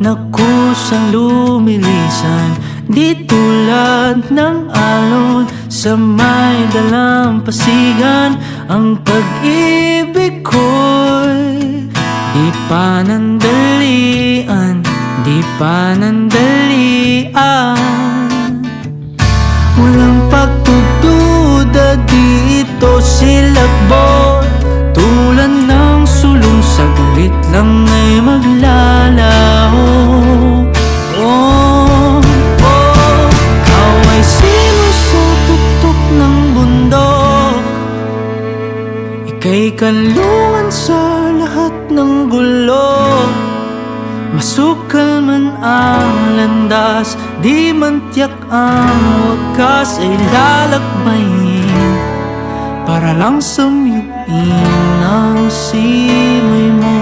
na kusang lumilisan. Di tulad ng alon sa may dalampasigan. Ang pag-ibig ko'y di panandalian, di panandalian. Walang pagdududa dito silakbot, tulad ng sulong saglit lang ay maglalaho. Oh, oh, ikaw ay sino sa tuktok ng bundok, ika'y kanlungan sa lahat ng gulo. Masukal man ang landas, di man tiyak ang wakas, ay lalakbayin para lang samyuin ang simoy mo.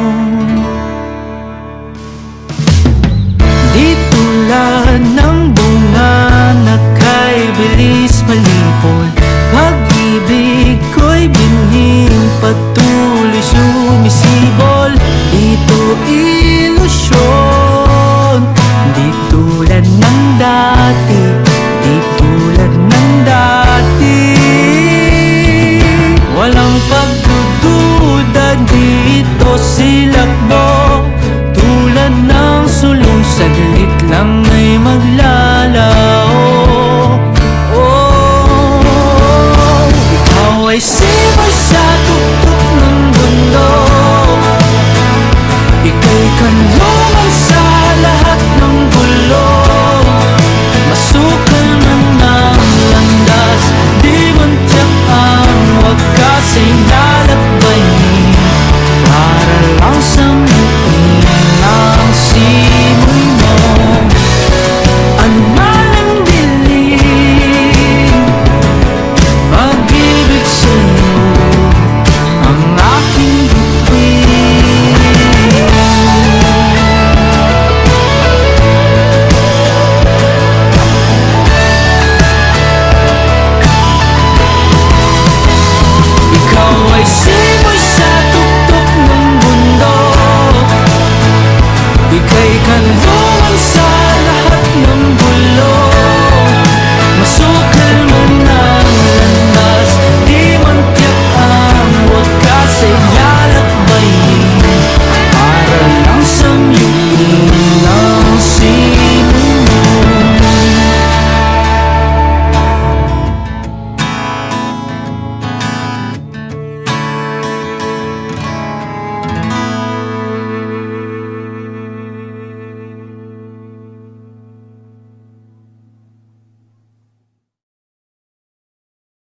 Di tulad ng bunga na kay bilis malipol, pag-ibig ko'y binhing patuloy sumisibol. Dito ilusyon, di tulad ng dati, di tulad ng dati. Walang pagdududa dito silakbo, tulad ng sulong saglit lang ay maglalaho. Oh, ikaw ay simoy sa tuktok ng bundok, ika'y kanlungan sa lahat ng gulo. Masukal man ang landas, di man tiyak ang wakas, ay lalakbayin para lang samyuin ang simoy mo. Ano man ang dilim, pag-ibig sa'yo ang aking bituin. Ikaw ay simoy sa tuktok ng bundok, ika'y kanlungan